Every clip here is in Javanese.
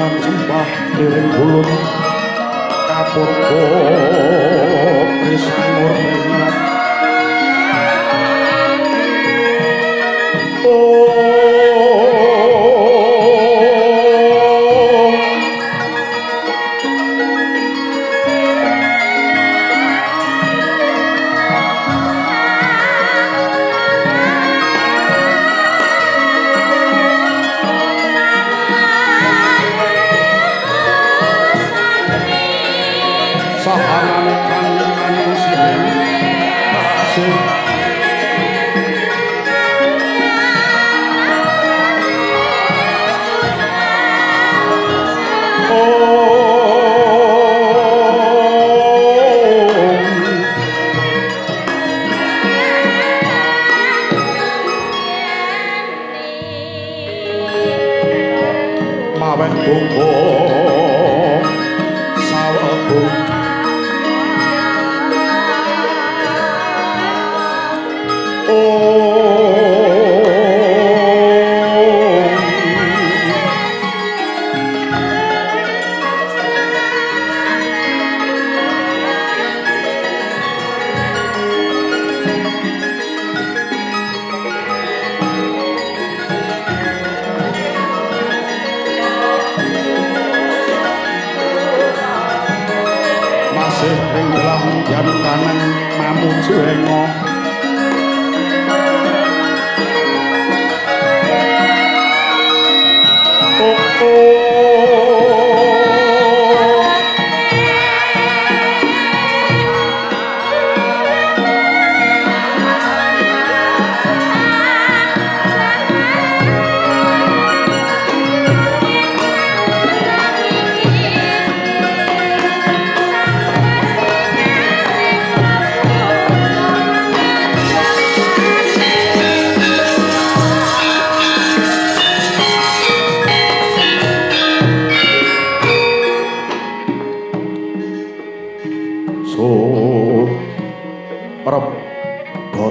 Sembah sembah liring bulung kapurko Trisanur Benar sahanane kang manusia kasih mawet buku saweku masih ring dalam jan kanan mamuju engo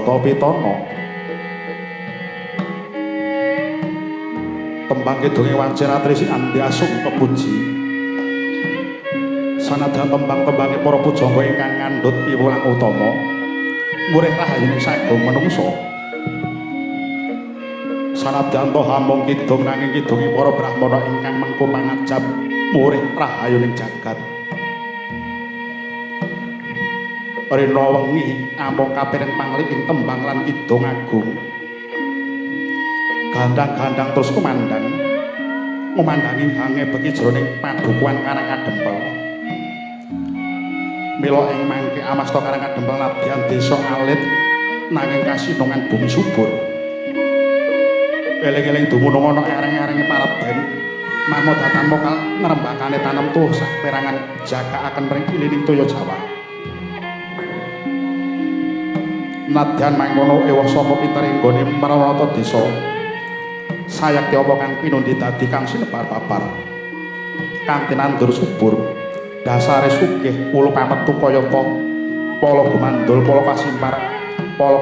Bata Pitana tembang kidunge Wanciratri sing andhasung pepuji sanadyan tembang-tembange para pujangga ingkang ngandhut piwulang utama murih rahayuning sagung manungsa sanadyan to hamung kidung nanging kidunge para brahmana ingkang mengko pangajab murih rahayuning jagat rena wengi amung kapiring panglik ing tembang lan kidung agung gandang-gandang terus kumandangi hange beki jroning padukuhan Karang Kadempel mila ing mangke amasta Karang Kadempel nadyan desa alit nanging kasinungan bumi subur eling-eling dumunung ana areng-arenge Paradèn mamodatan mokal ngrembakane tanem tuh saperangan jagaaken mring ilining toya Jawa nadyan mangkono ewa sapa pintering nggone maranata desa sayakti apa kang pinundi dadi kang sinebar babar kanthi nandur subur dasare sugih ulu pametu kayata pala gumandul pala kasimpar pala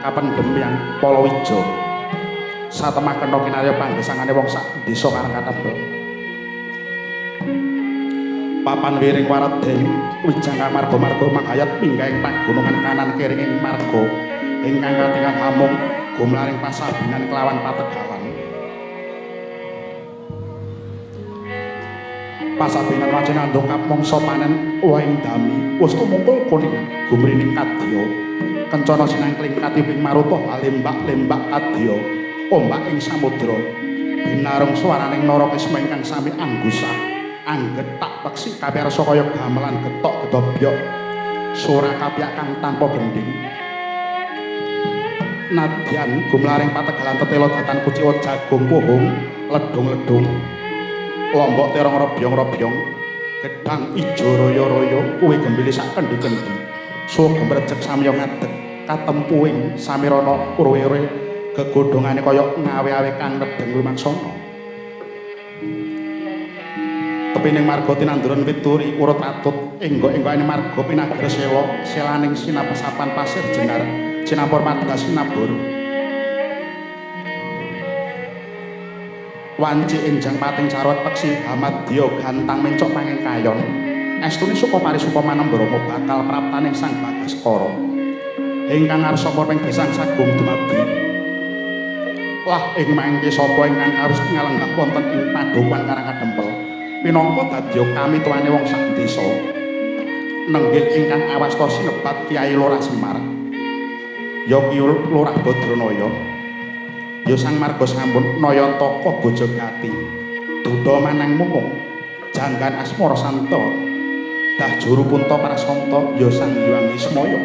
kapendhem pala wija satemah kena kinarya panggesangane wong sak desa Karang Kadempel papan wiring waradeng wijang marga-marga manghayat pinggahing pagunungan kanan kiringing marga ingkang katingal hamung gumlaring pasabinan kelawan pategalan pasabinan wacinandung kapmangsa panen waing dami wis tumungkul kuning gumrining kadya kencana sinangkling katiping maruta lembak-lembak kadya ombak ing samudra binarung swaraning nara kesma ingkang sami anggusah anggetak peksi kapirsa kaya gamelan getok gedobyok suara kapyak kang tanpa gending nadyan gumlaring pategalan tetela datan kuciwa jagung pohong ledung-ledung lombok terong robyong-robyong gedang ijo royo-royo kuwi gembili sak kendi-kendi suwa gembrejeg samya ngadeg katempuing samirana urwe-urwe gegodhongane kaya ngawe-awe kang nedeng lumaksana tepining marga tinanduran pituri urut atut enggo-enggokane marga pinagar sewa selaning sinapesapan pasir jenar cinampur madras sinabur wanci enjang pating carwat peksi Hamadya gantang mencok panging kayon estune suka parisuka manembromo bakal praptaning Sang Bagaskara ingkang ngarsa ping gesang sagung dumadi lah ing mangke sapa ingkang harus ngalenggah wonten ing padukuhan Karang Kadempel pinangka dadya kami tuwane wong sak desa nenggih ingkang awasta sinebat Kyai Lurah Semar ya Ki Lurah Badranaya ya Sang Marga sampun Nayantaka Bojogati Duda Manang Mumung Janggan Asmara Santa dah Juru Punta Prasanta ya Sang Hyang Ismaya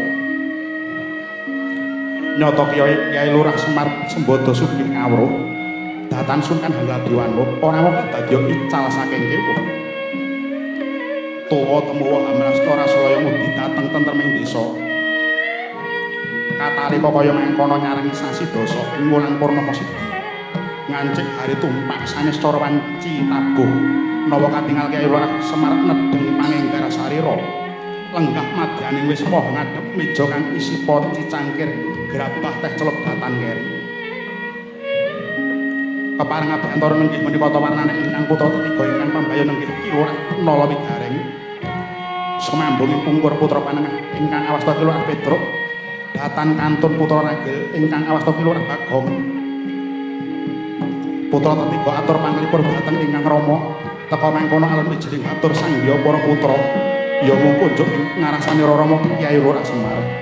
nyata Kyai Lurah Semar Sembada Sugih Kawruh datan Sunan Hangladiwana ora mung dadi ical saking kewuh tuwa temuwa Hamrastara Salaya mudi dateng tentreming desa katalika kaya mangkono nyarengi sasi dasa ing wulan purnama sidi ngancik hari tumpak sanes cara wanci tabuh nawa katingal Kyai Lurah Semar nedeng panenggar sarira lenggah madyaning wis moh ngadhep meja kang isi poci cangkir grabah teh celup datan keri kepareng abantara nenggih menika warnane ingkang putra ketiga ingkang pambayun nenggih Ki Lurah Nala Wigaring sumambung pungkur putra panengah ingkang awasta Ki Lurah Pedruk datan kantun putra ragil ingkang awasta Ki Lurah Bagong putra ketiga atur panglipur dhateng ingkang Rama teka mangkono alun wijining matur sangya para putra ya mung kunjuk ngarasani Rama Kyai Lurah Semar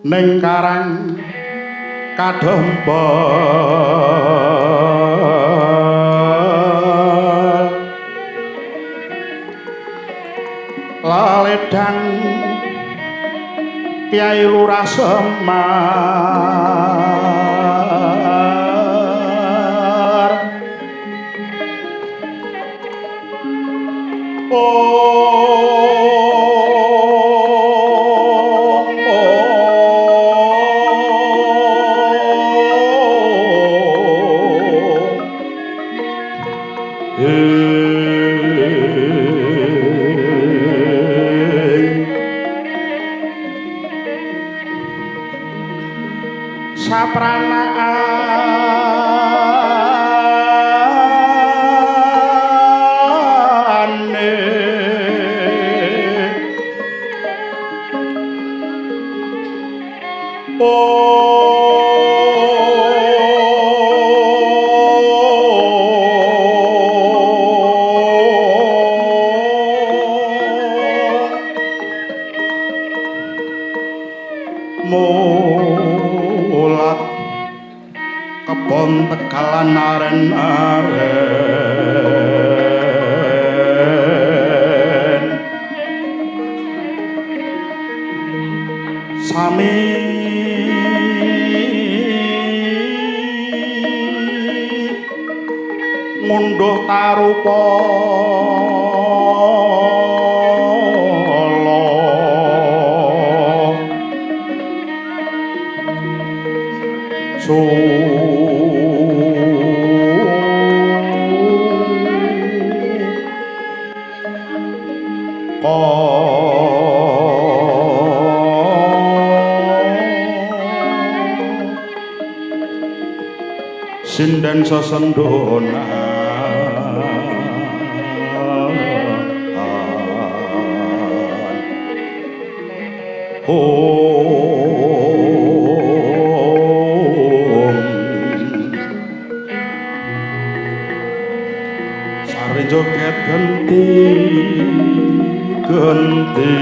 ning karang kadempel laledang Kyai Lurah Semar sapranakane mulat kebon tegalan aren-aren sami ngunduh tarupa sinden sesendona sari joget genti genti